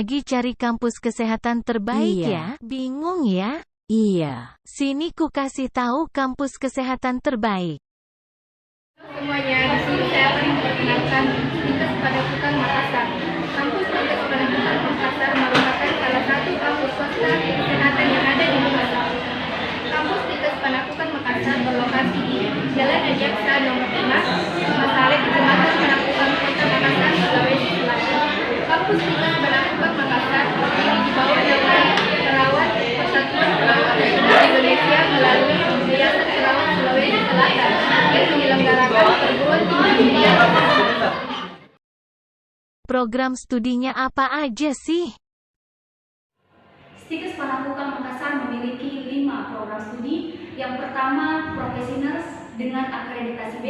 lagi cari kampus kesehatan terbaik Iya. ya? Bingung ya? Iya. Sini ku kasih tahu kampus kesehatan terbaik. Semuanya, di sini saya akan memperkenalkan Universitas Padakutan Makassar. Kampus Universitas Padakutan Makassar merupakan salah satu kampus swasta kesehatan yang ada di Makassar. Kampus Universitas Padakutan Makassar berlokasi di Jalan Ajaksa nomor 5, Masalek, Kecamatan Padakutan, Kota Makassar, Sulawesi Selatan. Kampus Universitas Padakutan Makassar berdiri di bawah naungan Perawat Persatuan Perawat Nasional Indonesia melalui Yayasan Perawat Sulawesi Selatan yang menyelenggarakan perguruan tinggi media. Program studinya apa aja sih? Stikes Padakutan Makassar memiliki 5 program studi. Yang pertama, Professionals dengan akreditasi B.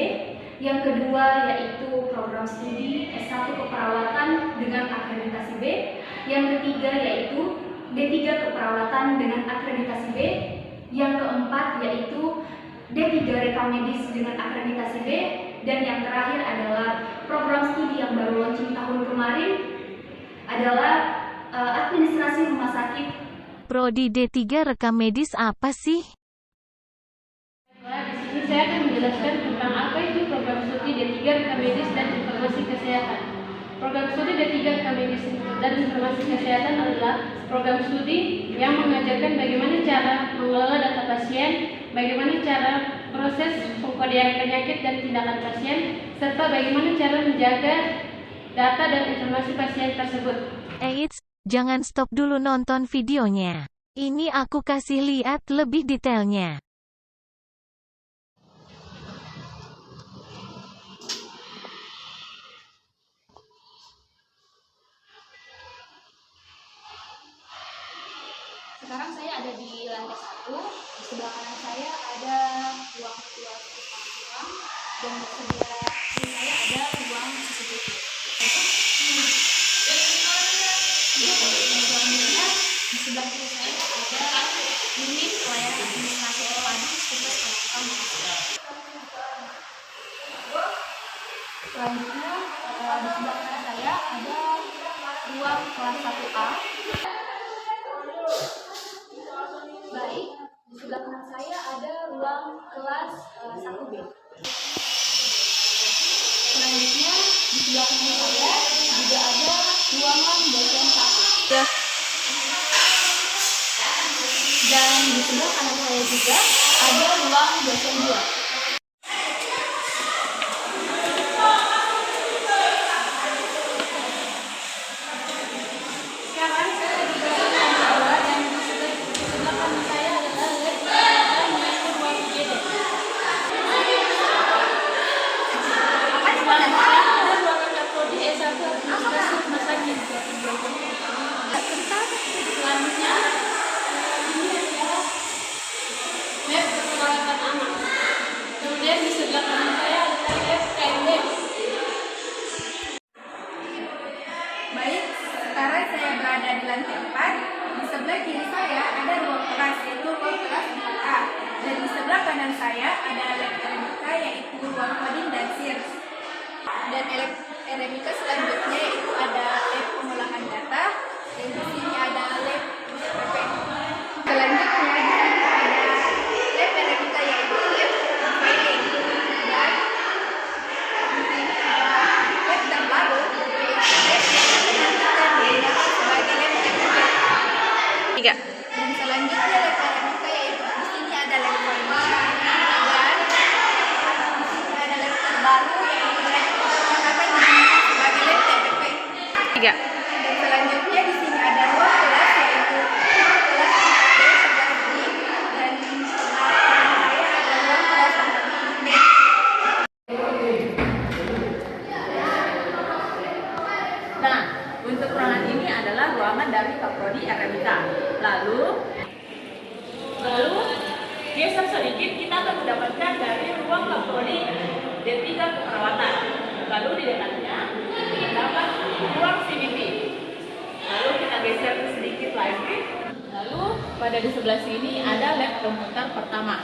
Yang kedua yaitu program studi S1 Keperawatan dengan akreditasi B. Yang ketiga yaitu D3 Keperawatan dengan akreditasi B. Yang keempat yaitu D3 Rekam Medis dengan akreditasi B. Dan yang terakhir adalah program studi yang baru launching tahun kemarin adalah administrasi rumah sakit. Prodi D3 Rekam Medis apa sih? Di sini saya akan menjelaskan tentang apa itu program studi D3 Rekam Medis dan Informasi Kesehatan. Program studi D3 Rekam Medis dan Informasi Kesehatan adalah program studi yang mengajarkan bagaimana cara mengelola data pasien, bagaimana cara proses pengkodean penyakit dan tindakan pasien, serta bagaimana cara menjaga data dan informasi pasien tersebut. Eits, jangan stop dulu nonton videonya. Ini aku kasih lihat lebih detailnya. Sekarang saya ada di lantai 1. Di sebelah kanan saya ada ruang kelas ruang dan di sebelah kiri saya ada ruang CCTV. Selanjutnya di sebelah kiri saya ada unit pelayanan administrasi terpadu Stikes Padakutan Makassar. Selanjutnya di sebelah kanan saya ada ruang kelas 1A. Baik, di sebelah kanan saya ada ruang kelas 1B. Selanjutnya di sebelah kanan saya juga ada ruangan dosen 1. Dan di sebelah kanan saya juga ada ruang dosen 2. Sekarang saya di ruangan 2 dan di sebelah kanan saya adalah lab kesehatan yaitu ruang IGD. Ada ruangan prodi S1 administrasi rumah sakit. Selanjutnya ini adalah lab keperawatan anak. Kemudian di sebelah kanan saya adalah lab KMB. Baik, sekarang saya berada di lantai 4. Di sebelah kiri saya ada ruang kelas, yaitu ruang kelas 4A. Dan di sebelah kanan saya ada lab Eremika, yaitu ruang coding dan SIRS. Dan lab Eremika selanjutnya yaitu ada lab pengolahan data, dan di sini ada lab PP. Selanjutnya di sini ada lab Eremika yaitu lab profiling. Dan di sini ada lab terbaru yaitu lab yang akan digunakan sebagai lab TPP. Dan selanjutnya lab Eremika yaitu di sini ada lab farmasi dan di sini ada lab terbaru yaitu lab yang akan digunakan sebagai lab TPP. Dan selanjutnya di sini ada ruang kelas yaitu ruang kelas 4B11B dan di sebelah kanan saya ada ruang kelas 4B. Nah, untuk ruangan ini adalah ruangan dari Kaprodi Eremika. Lalu geser sedikit kita akan mendapatkan dari ruang Kaprodi D3 Keperawatan. Lalu di dekatnya terdapat ruang CBP. Lalu kita geser sedikit lagi. Lalu pada di sebelah sini ada lab komputer pertama.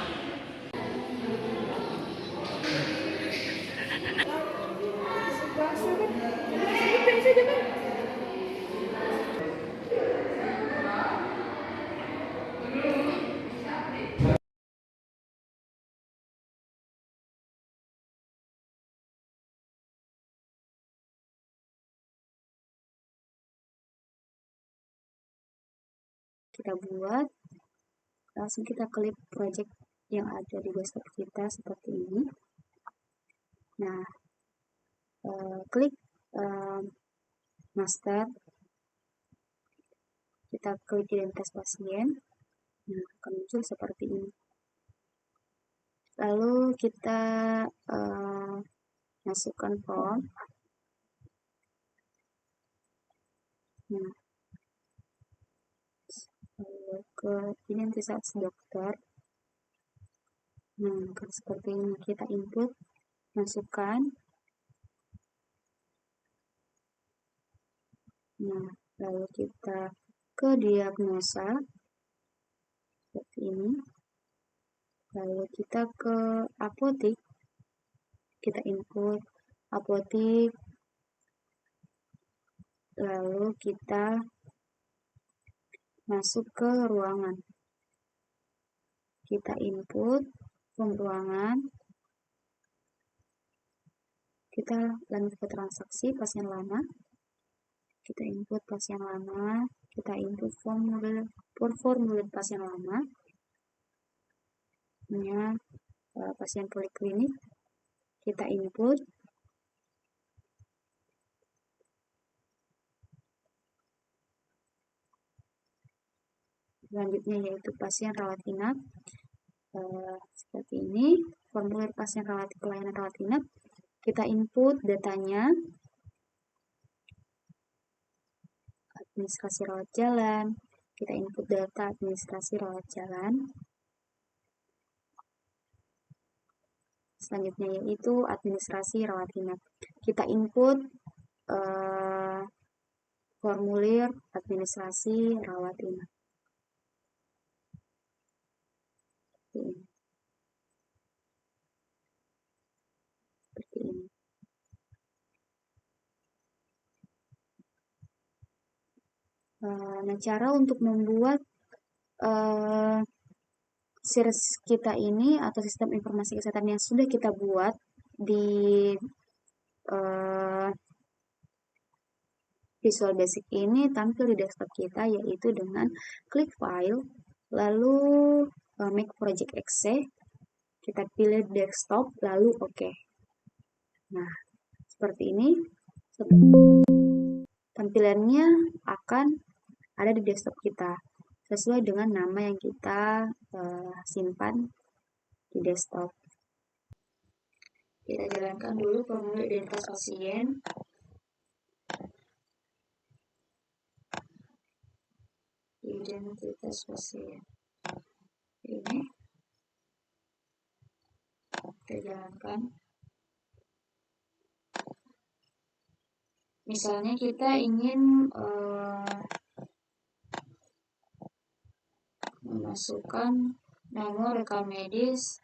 kita buat, langsung kita klik project yang ada di desktop kita seperti ini. Nah, klik master, kita klik identitas pasien. Nah, akan muncul seperti ini. Lalu kita masukkan form. Nah, lalu ke identitas dokter. Nah, seperti ini kita input, masukkan. Nah, lalu kita ke diagnosa seperti ini. Lalu kita ke apotik, kita input apotik. Lalu kita masuk ke ruangan. Kita input form ruangan. Kita lanjut ke transaksi pasien lama. Kita input pasien lama. Kita input formulir pasien lama. Ini pasien poliklinik. Kita input. Selanjutnya yaitu pasien rawat inap. Seperti ini, formulir pasien pelayanan rawat inap. Kita input datanya, administrasi rawat jalan. Kita input data administrasi rawat jalan. Selanjutnya yaitu administrasi rawat inap. Kita input formulir administrasi rawat inap. Seperti ini. Nah, cara untuk membuat series kita ini atau sistem informasi kesehatan yang sudah kita buat di Visual Basic ini tampil di desktop kita, yaitu dengan klik file, lalu make project exe, kita pilih desktop, lalu oke. Nah, seperti ini tampilannya akan ada di desktop kita sesuai dengan nama yang kita simpan di desktop. Kita jalankan dulu formulir identitas pasien. Identitas pasien ini kita jalankan. Misalnya kita ingin memasukkan nomor rekam medis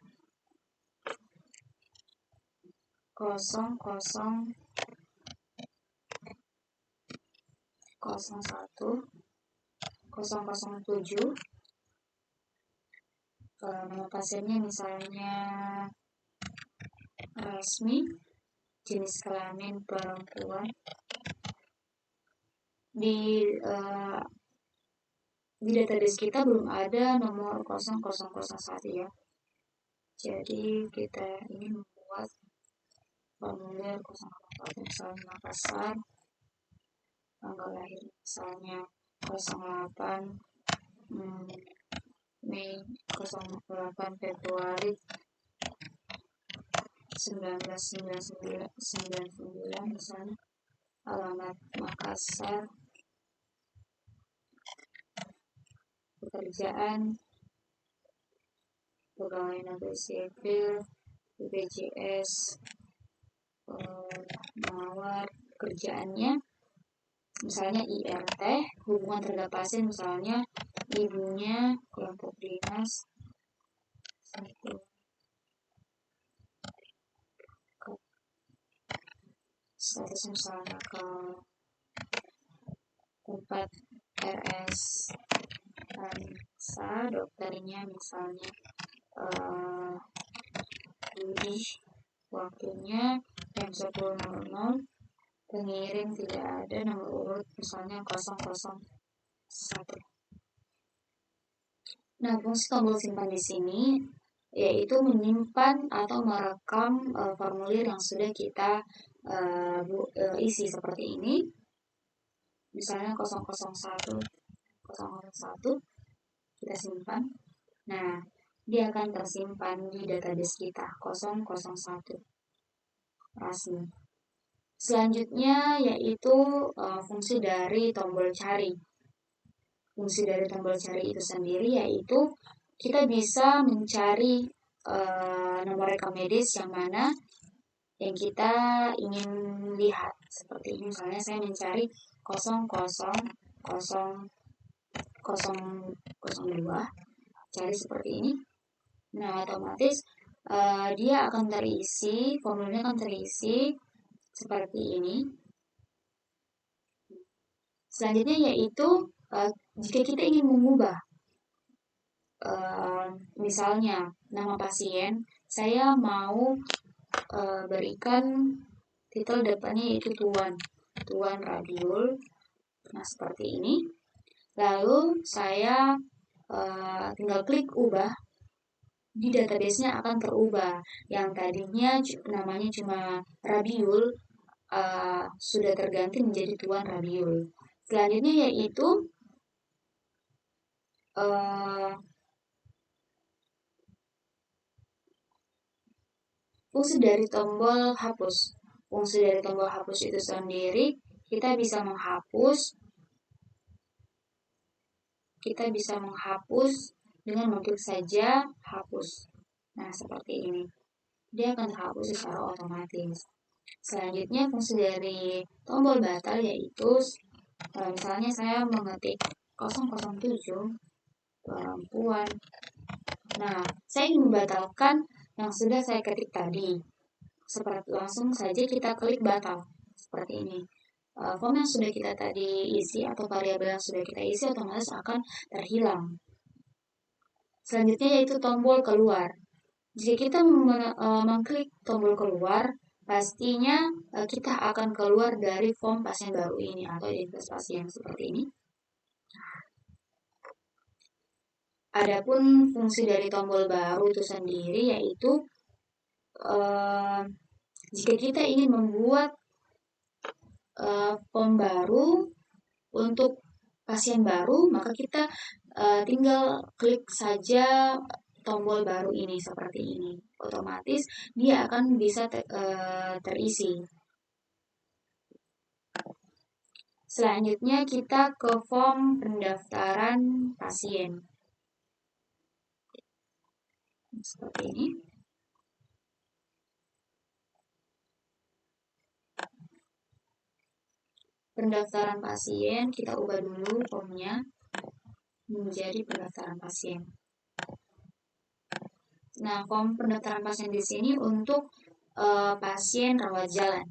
0001 007. Nama pasiennya misalnya resmi, jenis kelamin perempuan. Di database kita belum ada nomor 0001 ya. Jadi kita ingin membuat formulir 001 misalnya Makassar, tanggal lahir misalnya 08 Mei 08 Februari 1999 misalnya, alamat Makassar, pekerjaan pegawai negeri sipil, BPJS, mawar, kerjaannya misalnya IRT, hubungan terhadap pasien misalnya ibunya kelompok dinas, status misalnya ke tempat RS Ansa, dokternya misalnya Budi, waktunya jam 10.00, pengirim tidak ada, nomor urut misalnya 001. Nah, fungsi tombol simpan di sini yaitu menyimpan atau merekam formulir yang sudah kita isi seperti ini. Misalnya 001 kita simpan. Nah, dia akan tersimpan di database kita 001 rasmi. Selanjutnya yaitu fungsi dari tombol cari. Fungsi dari tombol cari itu sendiri yaitu kita bisa mencari nomor rekam medis yang mana yang kita ingin lihat. Seperti ini, misalnya saya mencari 00002, cari seperti ini. Nah, otomatis dia akan terisi, formulirnya akan terisi seperti ini. Selanjutnya yaitu jika kita ingin mengubah misalnya nama pasien, saya mau berikan titel depannya yaitu Tuan Radiul. Nah, seperti ini. Lalu saya tinggal klik ubah, di database-nya akan terubah. Yang tadinya namanya cuma Rabiul sudah terganti menjadi Tuan Rabiul. Selanjutnya yaitu fungsi dari tombol hapus. Fungsi dari tombol hapus itu sendiri, kita bisa menghapus dengan mengklik saja hapus. Nah, seperti ini. Dia akan terhapus secara otomatis. Selanjutnya fungsi dari tombol batal yaitu misalnya saya mengetik 007 perempuan. Nah, saya ingin membatalkan yang sudah saya ketik tadi. Seperti langsung saja kita klik batal. Seperti ini. Form yang sudah kita tadi isi atau variabel yang sudah kita isi otomatis akan terhilang. Selanjutnya yaitu tombol keluar. Jika kita mengklik tombol keluar, pastinya kita akan keluar dari form pasien baru ini atau identitas pasien seperti ini. Adapun fungsi dari tombol baru itu sendiri yaitu jika kita ingin membuat form baru untuk pasien baru, maka kita tinggal klik saja tombol baru ini seperti ini. Otomatis dia akan bisa terisi. Selanjutnya kita ke form pendaftaran pasien. Seperti ini. Pendaftaran pasien, kita ubah dulu formnya menjadi pendaftaran pasien. Nah, form pendaftaran pasien di sini untuk pasien rawat jalan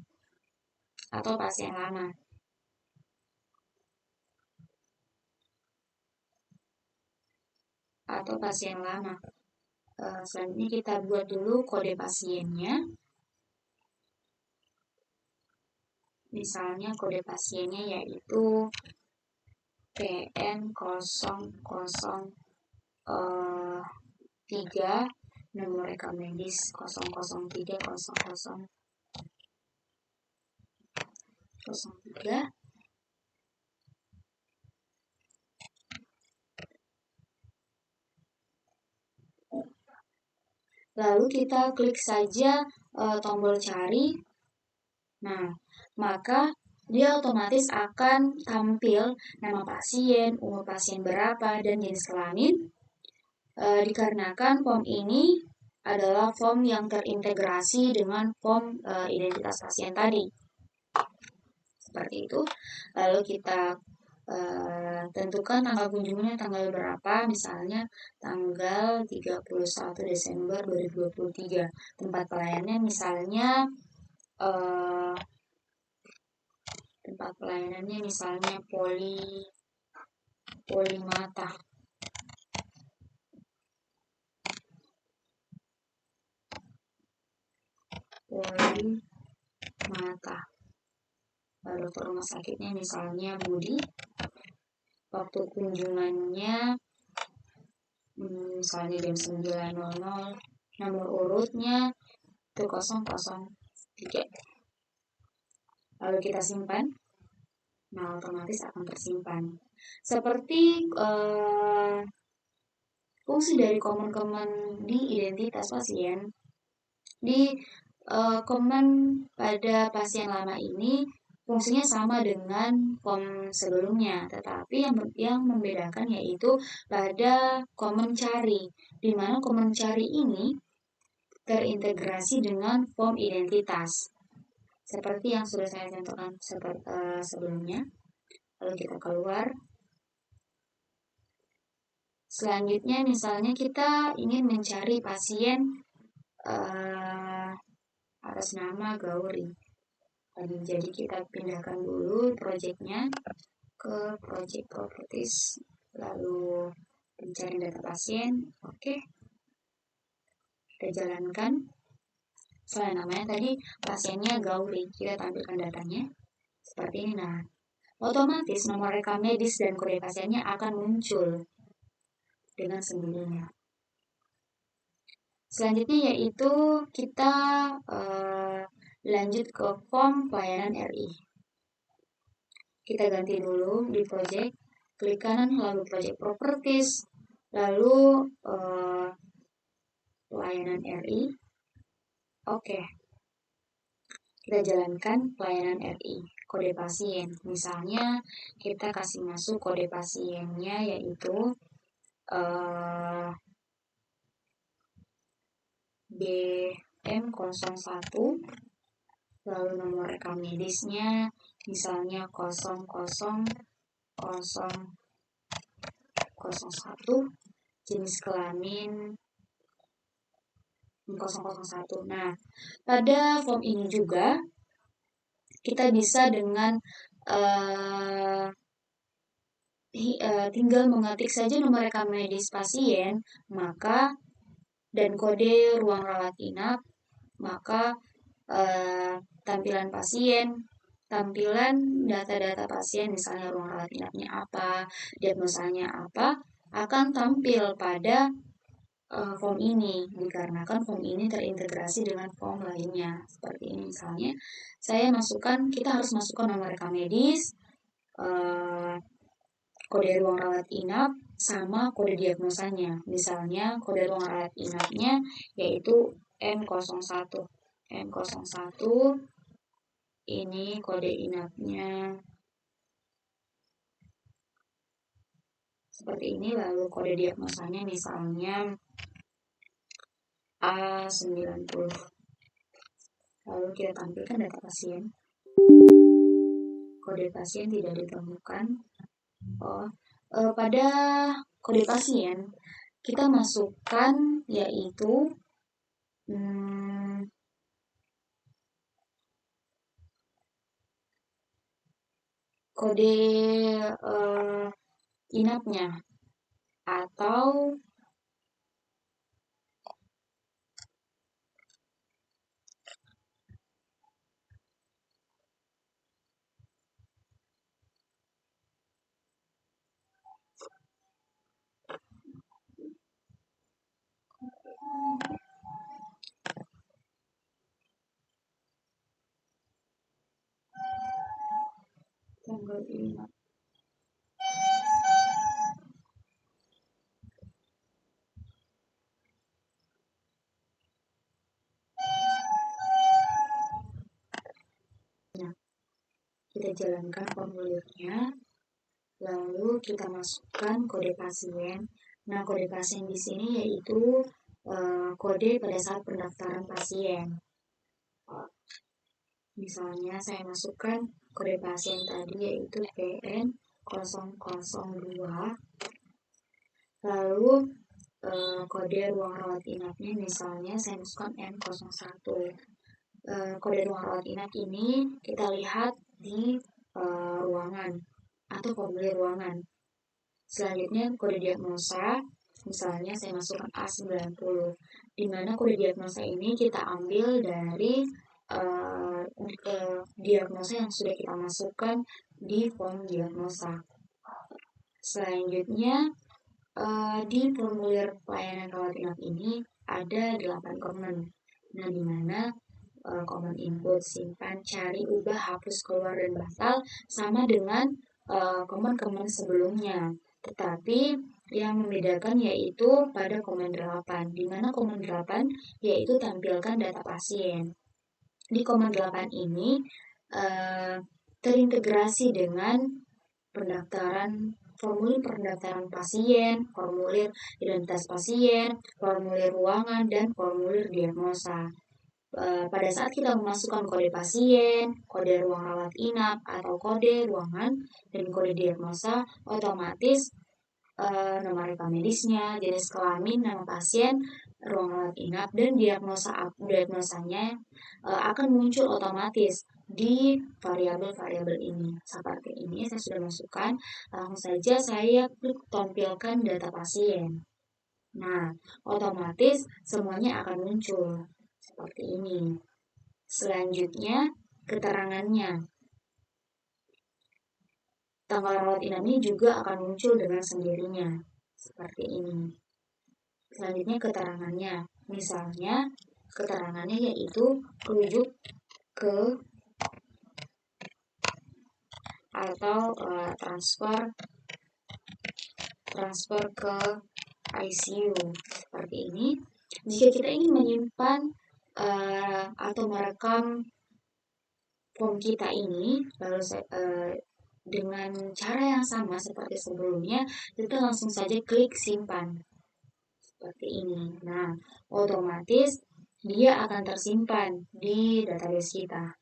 atau pasien lama. Selanjutnya kita buat dulu kode pasiennya. Misalnya kode pasiennya yaitu PN003, nomor rekam medis 003. Lalu kita klik saja tombol cari. Nah, maka dia otomatis akan tampil nama pasien, umur pasien berapa, dan jenis kelamin. Dikarenakan form ini adalah form yang terintegrasi dengan form identitas pasien tadi. Seperti itu. Lalu kita tentukan tanggal kunjungannya tanggal berapa, misalnya tanggal 31 Desember 2023. Tempat pelayanannya misalnya Polimata. Dokter rumah sakitnya misalnya Budi. Waktu kunjungannya misalnya jam 9.00, nomor urutnya itu 003. Lalu kita simpan, nah otomatis akan tersimpan. Seperti fungsi dari command-command di identitas pasien. Di command pada pasien lama ini fungsinya sama dengan form sebelumnya, tetapi yang membedakan yaitu pada command cari, di mana command cari ini terintegrasi dengan form identitas, seperti yang sudah saya contohkan sebelumnya. Lalu kita keluar. Selanjutnya misalnya kita ingin mencari pasien atas nama Gauri. Jadi kita pindahkan dulu projectnya ke project properties, lalu pencarian data pasien. Oke, kita jalankan. Selain namanya tadi pasiennya Gauri, kita tampilkan datanya seperti ini. Nah, otomatis nomor rekam medis dan kode pasiennya akan muncul dengan sendirinya. Selanjutnya yaitu kita lanjut ke form pelayanan RI. Kita ganti dulu di project, klik kanan lalu project properties, lalu pelayanan RI. Oke, kita jalankan pelayanan RI, kode pasien. Misalnya kita kasih masuk kode pasiennya yaitu BM01, lalu nomor rekam medisnya misalnya 00001, jenis kelamin 001. Nah, pada form ini juga kita bisa dengan tinggal mengetik saja nomor rekam medis pasien, maka dan kode ruang rawat inap, maka tampilan pasien, tampilan data-data pasien, misalnya ruang rawat inapnya apa, diagnosanya apa, akan tampil pada form ini, dikarenakan form ini terintegrasi dengan form lainnya. Seperti ini misalnya, kita harus masukkan nomor rekam medis, kode ruang rawat inap, sama kode diagnosanya. Misalnya kode ruang rawat inapnya yaitu M01. M01 ini kode inapnya seperti ini, lalu kode diagnosanya misalnya A90. Lalu kita tampilkan data pasien. Kode pasien tidak ditemukan. Pada kode pasien kita masukkan yaitu kode inapnya atau tanggal inap. Kita jalankan formulirnya, lalu kita masukkan kode pasien. Nah, kode pasien di sini yaitu kode pada saat pendaftaran pasien. Misalnya saya masukkan kode pasien tadi yaitu PN002, lalu kode ruang rawat inapnya misalnya saya masukkan M01. Kode ruang rawat inap ini kita lihat di ruangan atau formulir ruangan. Selanjutnya kode diagnosa, misalnya saya masukkan A90, di mana kode diagnosa ini kita ambil dari diagnosa yang sudah kita masukkan di form diagnosa. Selanjutnya Di formulir pelayanan rawat inap ini ada 8 komen. Nah, di mana komen input, simpan, cari, ubah, hapus, keluar, dan batal sama dengan komen-komen sebelumnya. Tetapi yang membedakan yaitu pada komen 8, di mana komen 8 yaitu tampilkan data pasien. Di komen 8 ini terintegrasi dengan formulir pendaftaran pasien, formulir identitas pasien, formulir ruangan, dan formulir diagnosa. Pada saat kita memasukkan kode pasien, kode ruang rawat inap, atau kode ruangan, dan kode diagnosa, otomatis nama rekam medisnya, jenis kelamin, nama pasien, ruang rawat inap, dan diagnosanya akan muncul otomatis di variabel-variabel ini. Seperti ini saya sudah masukkan, langsung saja saya klik tampilkan data pasien. Nah, otomatis semuanya akan muncul seperti ini. Selanjutnya, keterangannya. Tanggal rawat inap ini juga akan muncul dengan sendirinya, seperti ini. Selanjutnya, keterangannya. Misalnya, keterangannya yaitu rujuk ke atau transfer ke ICU, seperti ini. Jika kita ingin menyimpan atau merekam form kita ini, lalu dengan cara yang sama seperti sebelumnya, kita langsung saja klik simpan seperti ini. Nah, otomatis dia akan tersimpan di database kita.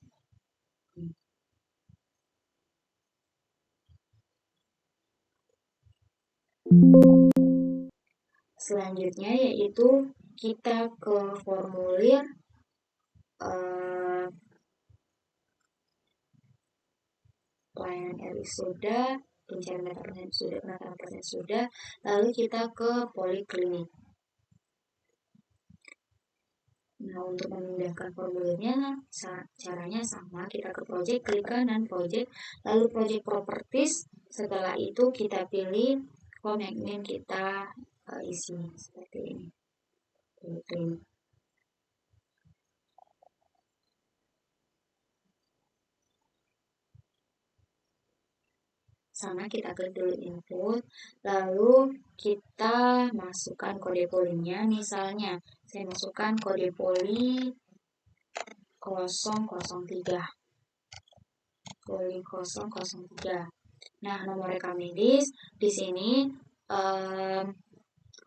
Selanjutnya yaitu kita ke formulir pelayanan RI sudah, pencarian data pasien sudah, penataran pasien sudah, lalu kita ke poliklinik. Nah, untuk memindahkan formulirnya, caranya sama, kita ke project, klik kanan project, lalu project properties, setelah itu kita pilih form yang ingin kita isi, seperti ini. Poliklinik. Sama, kita klik dulu input, lalu kita masukkan kode polinya. Misalnya saya masukkan kode poli 003. Poli 003. Nah, nomor rekam medis di sini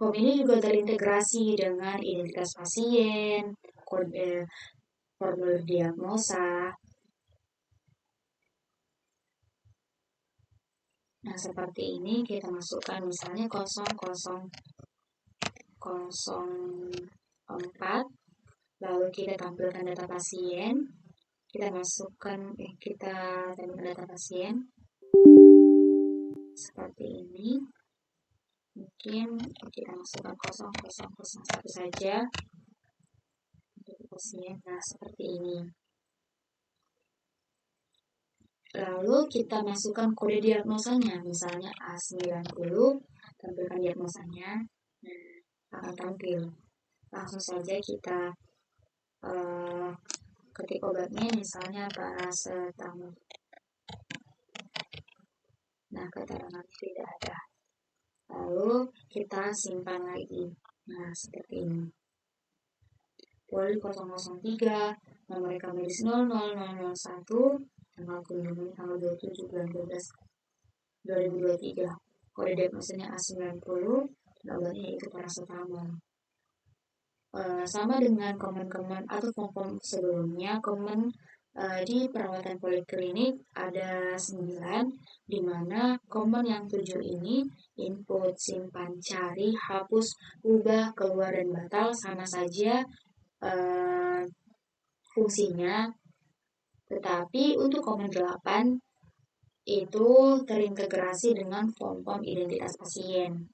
form ini juga terintegrasi dengan identitas pasien, kode formulir diagnosa. Nah, seperti ini kita masukkan misalnya 0004, lalu kita tampilkan data pasien, kita tampilkan data pasien seperti ini. Mungkin kita masukkan 0001 saja untuk pasien. Nah, seperti ini. Lalu kita masukkan kode diagnosanya, misalnya A90, tampilkan diagnosanya, akan tampil. Langsung saja kita ketik obatnya, misalnya paracetamol. Nah, keterangan tidak ada. Lalu kita simpan lagi. Nah, seperti ini. Poli 003, nomor rekam medis 00001, tanggal kunjungan tanggal 27 bulan 12 2023. Kode diagnosanya A90, obatnya yaitu paracetamol. Sama dengan komen-komen atau form-form sebelumnya, komen di perawatan poliklinik ada 9, di mana komen yang 7 ini input, simpan, cari, hapus, ubah, keluar, dan batal sama saja fungsinya. Tetapi untuk komen 8 itu terintegrasi dengan form-form identitas pasien.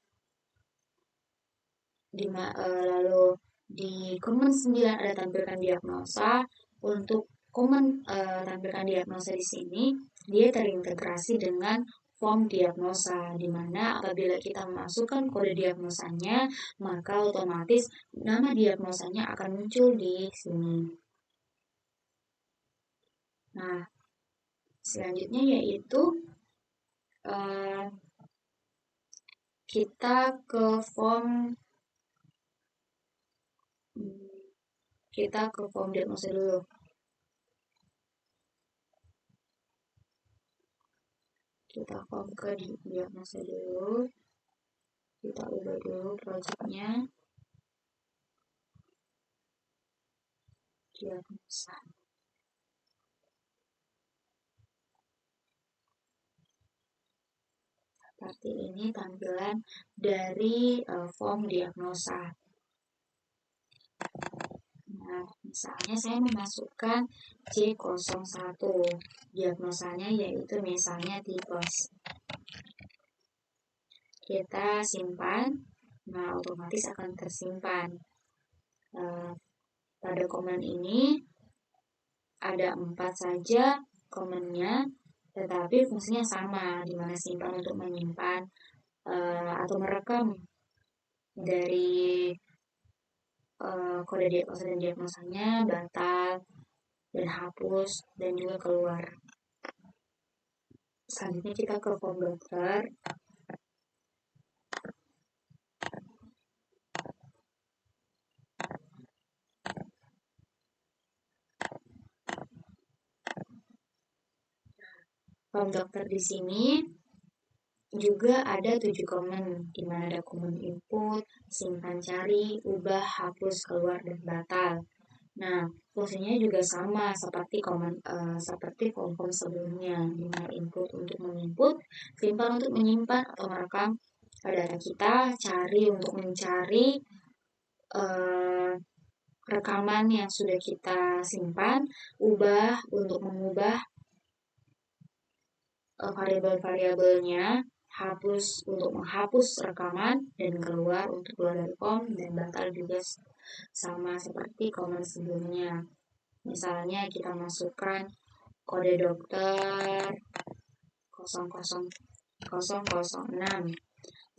Lalu di komen 9 ada tampilkan diagnosa. Untuk komen tampilkan diagnosa di sini dia terintegrasi dengan form diagnosa, di mana apabila kita memasukkan kode diagnosanya, maka otomatis nama diagnosanya akan muncul di sini. Nah, selanjutnya yaitu kita ke form diagnosa dulu. Kita form ke diagnosa dulu. Kita ubah dulu projectnya. Diagnosa. Seperti ini tampilan dari form diagnosa. Nah, misalnya saya memasukkan C01. Diagnosanya yaitu misalnya tipes. Kita simpan. Nah, otomatis akan tersimpan. Pada komen ini ada 4 saja komennya, tetapi fungsinya sama, di mana simpan untuk menyimpan atau merekam dari kode diagnosa dan diagnosanya, batal, dan hapus, dan juga keluar. Selanjutnya kita ke form dokter. Form dokter di sini juga ada 7 komen, di mana ada komen input, simpan cari, ubah, hapus, keluar, dan batal. Nah, fungsinya juga sama seperti form-form sebelumnya, di mana input untuk menginput, simpan untuk menyimpan atau merekam data kita, cari untuk mencari rekaman yang sudah kita simpan, ubah untuk mengubah variabel-variabelnya, hapus untuk menghapus rekaman, dan keluar untuk keluar dari form, dan batal juga sama seperti komen sebelumnya. Misalnya kita masukkan kode dokter 00006,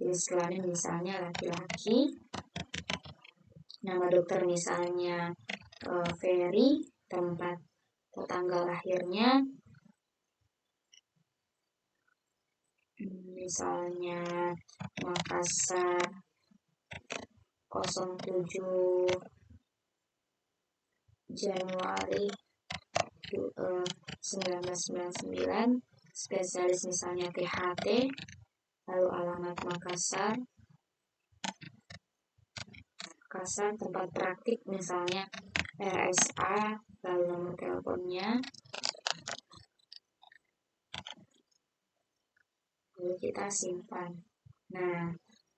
jenis kelamin misalnya laki-laki, nama dokter misalnya Ferry, tempat atau tanggal lahirnya misalnya Makassar 07 Januari 1999, spesialis misalnya THT, lalu alamat Makassar, tempat praktik misalnya RSA, lalu nomor teleponnya, lalu kita simpan. Nah,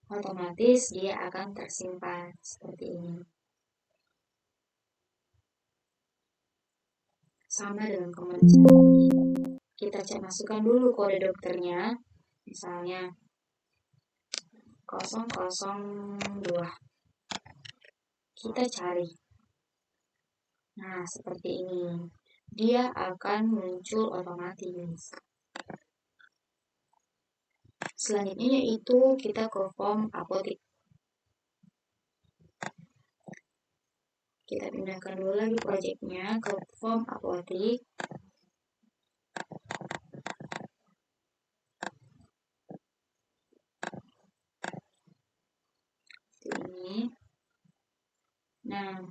otomatis dia akan tersimpan seperti ini. Sama dengan komen sebelumnya. Kita masukkan dulu kode dokternya, misalnya 002. Kita cari. Nah, seperti ini. Dia akan muncul otomatis. Selanjutnya yaitu kita ke form apotik. Kita pindahkan dulu lagi projectnya ke form apotik. Ini. Nah,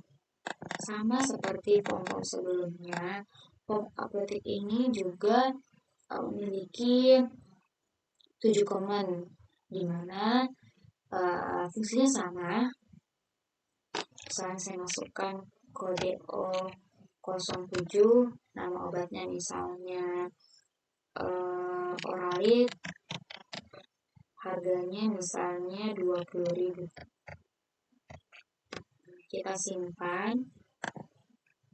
sama seperti form-form sebelumnya, form apotik ini juga memiliki 7 komen, di mana fungsinya sama. Misalnya saya masukkan kode O07, nama obatnya misalnya Oralit, harganya misalnya 20.000. Kita simpan.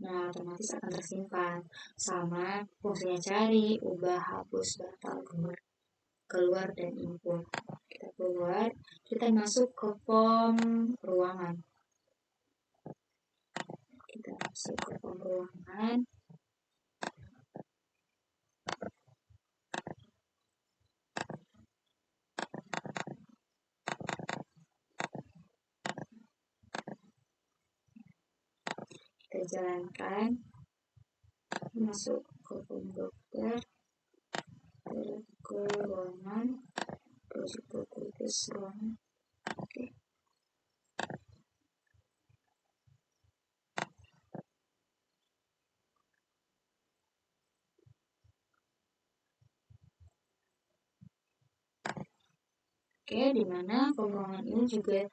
Nah, otomatis akan tersimpan. Sama fungsinya cari, ubah, hapus, batal, keluar, dan input. Kita keluar, kita masuk ke form ruangan. Kita masuk ke form ruangan. jalankan, masuk ke form dokter, ke ruangan, project progress ruangan. Oke. Oke, di mana ruangan ini juga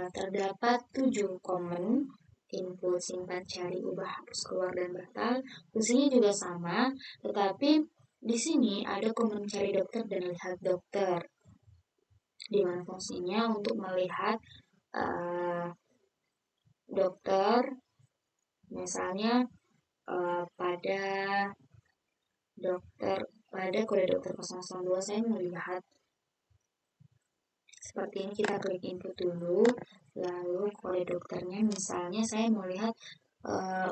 terdapat 7 komen: input, simpan, cari, ubah, hapus, keluar, dan batal. Fungsinya juga sama, tetapi di sini ada komen cari dokter dan lihat dokter, di mana fungsinya untuk melihat dokter, misalnya pada kode dokter 002 saya melihat seperti ini. Kita klik input dulu, lalu kode dokternya, misalnya saya mau lihat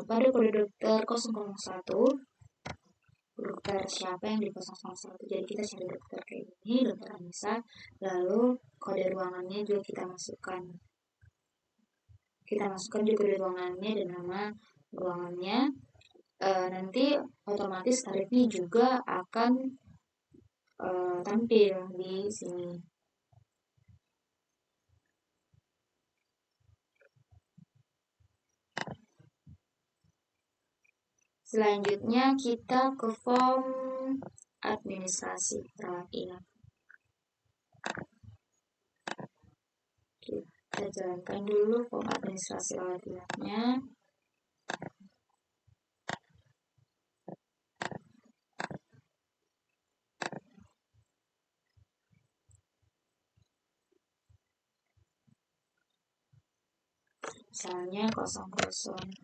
pada kode dokter 001 dokter siapa yang di 001. Jadi kita cari dokter kayak ini, dokter Anissa, lalu kode ruangannya juga kita masukkan di kode ruangannya dan nama ruangannya. Nanti otomatis tarifnya juga akan tampil di sini. Selanjutnya kita ke form administrasi rawat inap. Kita jalankan dulu form administrasi rawat inapnya. Misalnya 0001.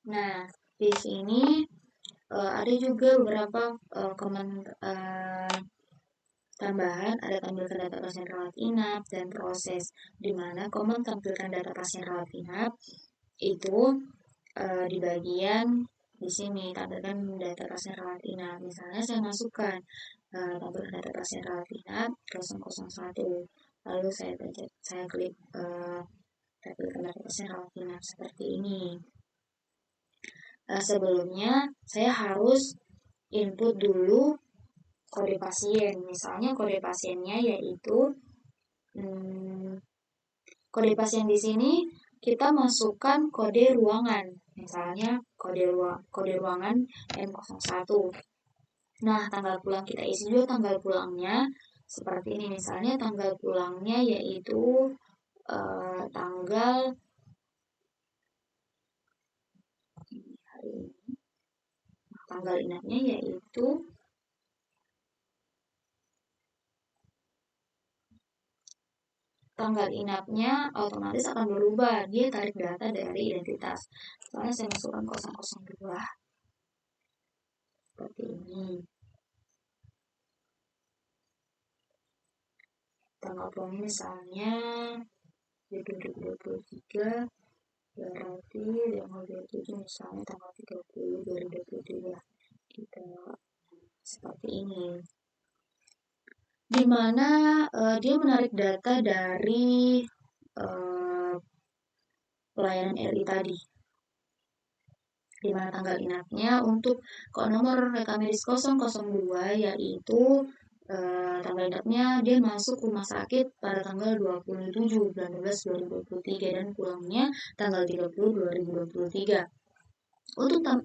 Nah, di sini ada juga beberapa tambahan, ada tampilkan data pasien rawat inap dan proses, di mana komen tampilkan data pasien rawat inap itu di bagian di sini, tampilkan data pasien rawat inap. Misalnya saya masukkan tampilkan data pasien rawat inap 001, lalu saya klik tampilkan data pasien rawat inap seperti ini. Sebelumnya saya harus input dulu kode pasien. Misalnya kode pasiennya yaitu kode pasien di sini kita masukkan kode ruangan. Misalnya kode ruangan M01. Nah, tanggal pulang kita isi juga tanggal pulangnya seperti ini. Misalnya tanggal pulangnya yaitu tanggal hari ini. Tanggal inapnya yaitu tanggal inapnya otomatis akan berubah. Dia tarik data dari identitas. Soalnya saya masukkan 002 seperti ini. Tanggal pulangnya misalnya di 2023, berarti tanggal 27 misalnya tanggal 30 2023. Kita seperti ini. Di mana dia menarik data dari pelayanan RI tadi. Di mana tanggal inapnya untuk nomor rekam medis 002 yaitu tanggal inapnya dia masuk rumah sakit pada tanggal 27 bulan 12 2023 dan pulangnya tanggal 30 2023.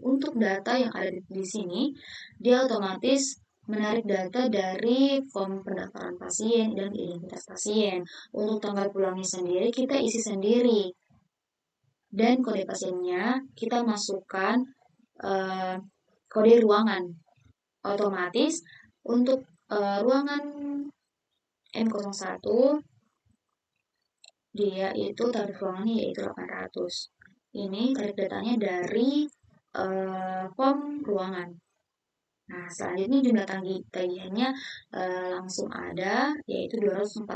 Untuk data yang ada di sini, dia otomatis menarik data dari form pendaftaran pasien dan identitas pasien. Untuk tanggal pulangnya sendiri kita isi sendiri. Dan kode pasiennya kita masukkan kode ruangan. Otomatis untuk ruangan M01 dia itu tarif ruangannya yaitu 800. Ini tarik datanya dari form ruangan. Nah, selanjutnya jumlah tagihannya langsung ada yaitu 240.000,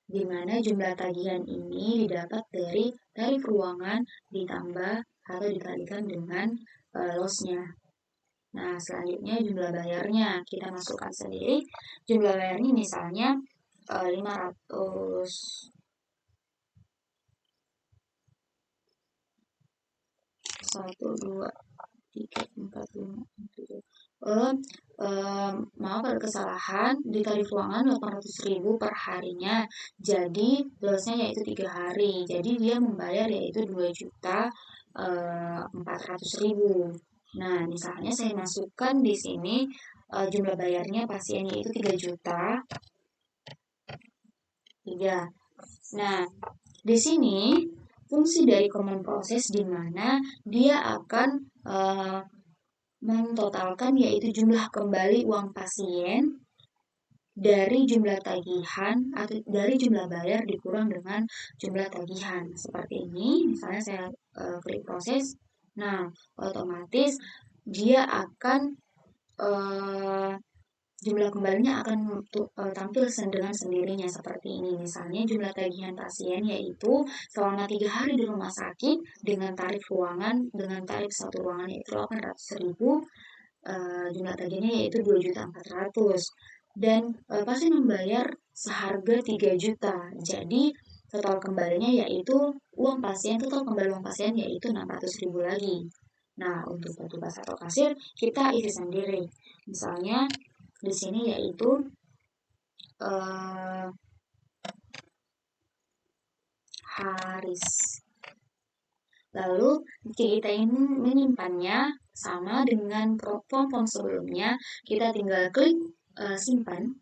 di mana jumlah tagihan ini didapat dari tarif ruangan ditambah atau dikalikan dengan loss-nya. Nah, selanjutnya jumlah bayarnya kita masukkan sendiri. Jumlah bayarnya misalnya 500 1 2 3 4 5 7 maaf ada kesalahan, di tarif ruangan 800.000 per harinya, jadi losnya yaitu 3 hari, jadi dia membayar yaitu 2.400.000. Nah, misalnya saya masukkan di sini jumlah bayarnya pasiennya itu 3 juta. 3. Nah, di sini fungsi dari common process di mana dia akan mentotalkan yaitu jumlah kembali uang pasien dari jumlah tagihan atau dari jumlah bayar dikurang dengan jumlah tagihan. Seperti ini, misalnya saya klik proses. Nah, otomatis dia akan jumlah kembalinya akan tampil dengan sendirinya seperti ini. Misalnya jumlah tagihan pasien yaitu selama 3 hari di rumah sakit dengan tarif ruangan, dengan tarif satu ruangan yaitu 800.000, jumlah tagihannya yaitu 2.400.000. Dan pasien membayar seharga 3 juta. Jadi total kembalinya yaitu total kembali uang pasien yaitu 600.000 lagi. Nah, untuk petugas atau kasir kita isi sendiri. Misalnya di sini yaitu Haris. Lalu kita ini menyimpannya sama dengan form sebelumnya, kita tinggal klik simpan.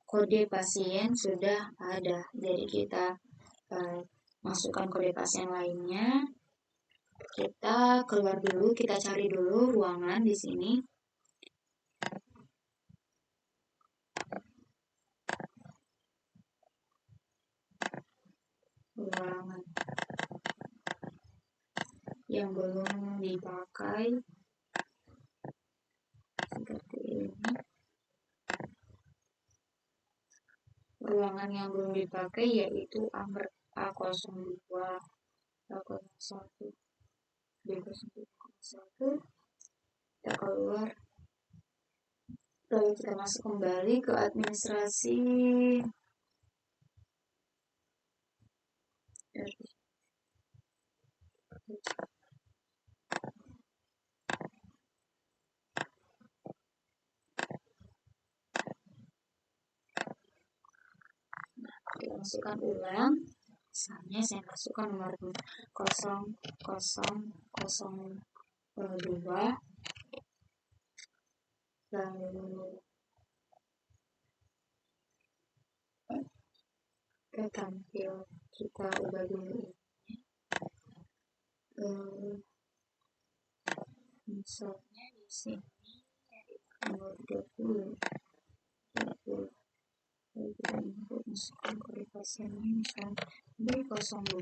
Kode pasien sudah ada, jadi kita masukkan kode pasien lainnya. Kita keluar dulu, kita cari dulu ruangan di sini. Ruangan yang belum dipakai seperti ini. Ruangan yang belum dipakai yaitu A02, A01, B01. Kita keluar, lalu kita masuk kembali ke administrasi. Kita masukkan ulang. Misalnya saya masukkan nomor 0002, lalu tampil kita ubah dulu ini. Misalnya di sini nomor 30. Lalu kita input masukkan kode pasiennya, misalnya B02,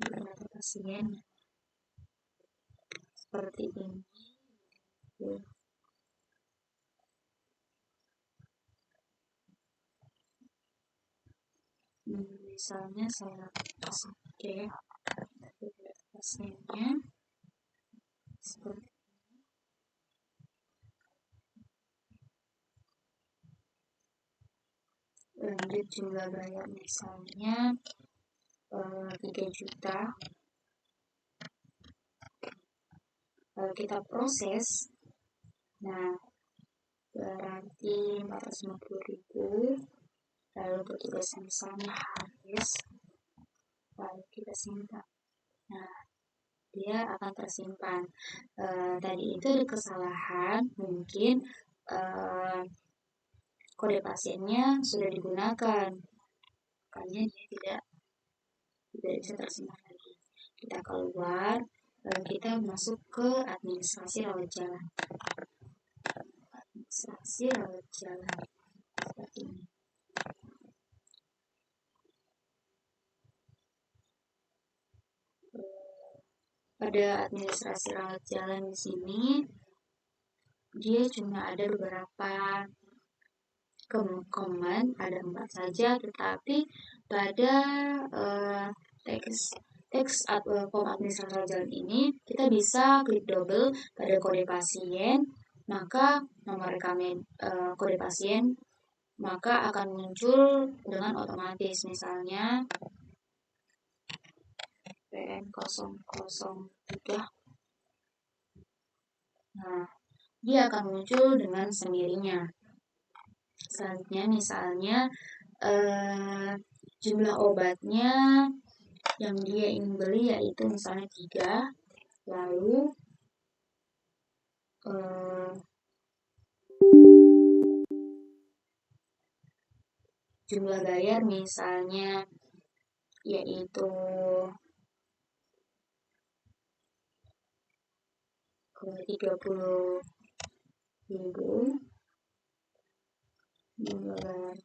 berapa pasien seperti ini. Misalnya saya pasang pasiennya seperti ini. Lanjut jumlah bayar misalnya 3 juta. Lalu kita proses. Nah, berarti 450.000. Lalu petugasnya misalnya Haris, lalu kita simpan. Nah, dia akan tersimpan. Tadi itu ada kesalahan, mungkin kode pasiennya sudah digunakan, makanya dia tidak bisa tersimpan lagi. Kita keluar, lalu kita masuk ke administrasi rawat jalan. Administrasi rawat jalan seperti ini. Pada administrasi rawat jalan di sini, dia cuma ada beberapa command, ada 4 saja, tetapi pada teks teks form administrator jalan ini, kita bisa klik double pada kode pasien, maka nomor rekaman kode pasien maka akan muncul dengan otomatis, misalnya PN003. Nah, dia akan muncul dengan sendirinya. Selanjutnya misalnya jumlah obatnya yang dia ingin beli yaitu misalnya 3, lalu jumlah bayar misalnya yaitu 30.000, jumlah bayarnya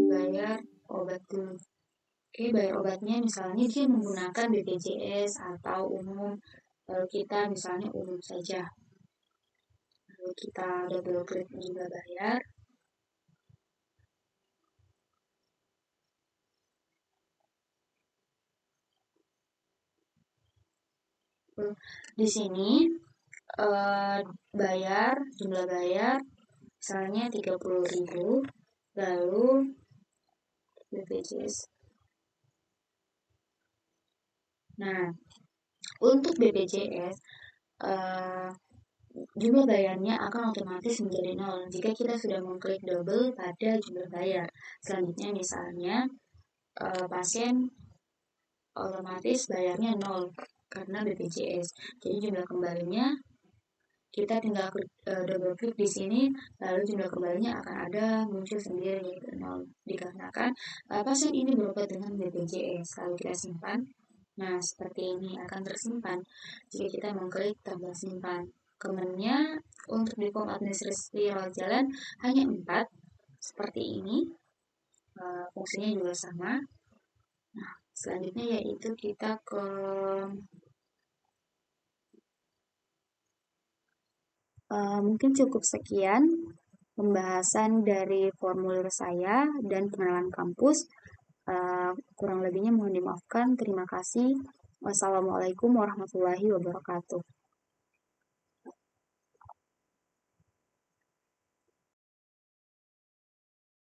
bayar obat dulu. Oke, bayar obatnya misalnya dia menggunakan BPJS atau umum, lalu kita misalnya umum saja. Lalu kita double klik jumlah bayar. Di sini jumlah bayar misalnya 30.000, lalu BPJS. Nah, untuk BPJS jumlah bayarnya akan otomatis menjadi 0 jika kita sudah mengklik double pada jumlah bayar. Selanjutnya misalnya pasien otomatis bayarnya 0 karena BPJS. Jadi jumlah kembalinya kita tinggal double klik di sini, lalu jumlah kembalinya akan ada muncul sendiri yaitu 0 dikarenakan pasien ini berobat dengan BPJS. Lalu kita simpan. Nah, seperti ini akan tersimpan jika kita mengklik tombol simpan. Kemudian untuk di form administrasi rawat jalan hanya 4 seperti ini. Fungsinya juga sama. Nah, selanjutnya yaitu kita ke mungkin cukup sekian pembahasan dari formulir saya dan pengenalan kampus. Kurang lebihnya mohon dimaafkan. Terima kasih. Wassalamualaikum warahmatullahi wabarakatuh.